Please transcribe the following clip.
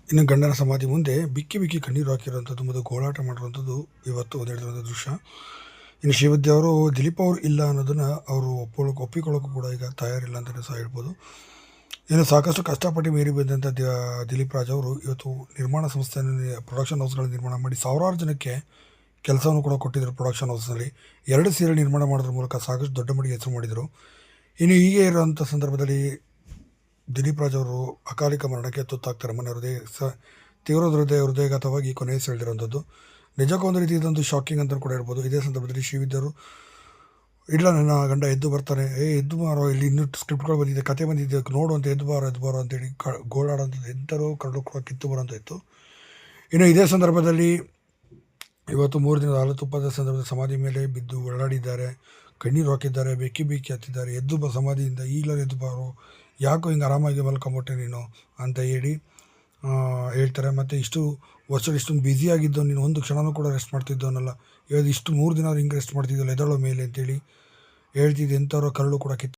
ಇನ್ನು ಗಂಡನ ಸಮಾಧಿ ಮುಂದೆ ಬಿಕ್ಕಿ ಬಿಕ್ಕಿ ಕಣ್ಣೀರು ಹಾಕಿರುವಂಥದ್ದು ಮತ್ತು ಗೋಳಾಟ ಮಾಡಿರುವಂಥದ್ದು ಇವತ್ತು ನಡೆದಿರುವಂಥ ದೃಶ್ಯ. ಇನ್ನು ಶ್ರೀವಿದ್ಯಾ ಅವರು ದಿಲೀಪ್ ಅವರು ಇಲ್ಲ ಅನ್ನೋದನ್ನು ಅವರು ಒಪ್ಪಿಕೊಳ್ಳೋಕ್ಕೂ ಕೂಡ ಈಗ ತಯಾರಿಲ್ಲ ಅಂತಲೇ ಸಹ ಹೇಳ್ಬೋದು. ಇನ್ನು ಸಾಕಷ್ಟು ಕಷ್ಟಪಟ್ಟು ಮೀರಿ ಬಂದಂಥ ದಿಲೀಪ್ ರಾಜ್ ಅವರು ಇವತ್ತು ನಿರ್ಮಾಣ ಸಂಸ್ಥೆಯನ್ನು ಪ್ರೊಡಕ್ಷನ್ ಹೌಸ್ಗಳನ್ನು ನಿರ್ಮಾಣ ಮಾಡಿ ಸಾವಿರಾರು ಜನಕ್ಕೆ ಕೆಲಸವನ್ನು ಕೂಡ ಕೊಟ್ಟಿದ್ದರು. ಪ್ರೊಡಕ್ಷನ್ ಹೌಸ್ನಲ್ಲಿ 2 ಸೀರಿಯಲ್ ನಿರ್ಮಾಣ ಮಾಡೋದ್ರ ಮೂಲಕ ಸಾಕಷ್ಟು ದೊಡ್ಡ ಮಟ್ಟಿಗೆ ಹೆಸರು ಮಾಡಿದರು. ಇನ್ನು ಹೀಗೆ ಇರುವಂಥ ಸಂದರ್ಭದಲ್ಲಿ ದಿಲೀಪ್ ರಾಜ್ ಅವರು ಅಕಾಲಿಕ ಮರಣಕ್ಕೆ ತುತ್ತಾಗ್ತಾರೆ. ಮೊನ್ನೆ ತೀವ್ರ ಹೃದಯಘಾತವಾಗಿ ಕೊನೆಗೆ ಸೆಳೆದಿರುವಂಥದ್ದು ನಿಜಕ್ಕೂ ಒಂದು ರೀತಿ ಇದೊಂದು ಶಾಕಿಂಗ್ ಅಂತ ಕೂಡ ಹೇಳ್ಬೋದು. ಇದೇ ಸಂದರ್ಭದಲ್ಲಿ ಶ್ರೀವಿದ್ಯರು ಇಲ್ಲ ನನ್ನ ಗಂಡ ಎದ್ದು ಬರ್ತಾನೆ, ಎದ್ದು ಬಾರೋ, ಇಲ್ಲಿ ಇನ್ನೂ ಸ್ಕ್ರಿಪ್ಟ್ಗಳು ಬಂದಿದೆ, ಕತೆ ಬಂದಿದೆ, ನೋಡು ಅಂತ ಎದ್ದು ಬಾರೋ ಅಂತೇಳಿ ಗೋಳಾಡೋಂಥದ್ದು ಎಂಥರೋ ಕರಡು ಕೂಡ ಕಿತ್ತು ಬರೋಂಥ ಇತ್ತು. ಇನ್ನು ಇದೇ ಸಂದರ್ಭದಲ್ಲಿ ಇವತ್ತು 3 ದಿನದ ಹಾಲುತುಪ್ಪದ ಸಂದರ್ಭದಲ್ಲಿ ಸಮಾಧಿ ಮೇಲೆ ಬಿದ್ದು ಒಳ್ಳಾಡಿದ್ದಾರೆ, ಕಣ್ಣೀರು ಹಾಕಿದ್ದಾರೆ, ಬೆಕ್ಕಿ ಹತ್ತಿದ್ದಾರೆ. ಎದ್ದು ಸಮಾಧಿಯಿಂದ ಈಗಲೂ ಎದ್ದು ಬಾರೋ, ಯಾಕೋ ಹಿಂಗೆ ಆರಾಮಾಗಿ ಮಲ್ಕೊಂಬಿಟ್ಟೆ ನೀನು ಅಂತ ಹೇಳಿ ಹೇಳ್ತಾರೆ. ಮತ್ತು ಇಷ್ಟು ವರ್ಷಗಳು ಇಷ್ಟೊಂದು ಬ್ಯುಸಿಯಾಗಿದ್ದು ನೀನು ಒಂದು ಕ್ಷಣನೂ ಕೂಡ ರೆಸ್ಟ್ ಮಾಡ್ತಿದ್ದವನಲ್ಲ, ಇವತ್ತು ಇಷ್ಟು 3 ದಿನ ಹಿಂಗೆ ರೆಸ್ಟ್ ಮಾಡ್ತಿದ್ದಲ್ಲ ಎದಳೋ ಮೇಲೆ ಅಂತೇಳಿ ಹೇಳ್ತಿದ್ದು. ಎಂಥವ್ರ ಕರಳು ಕೂಡ ಕಿತ್ತು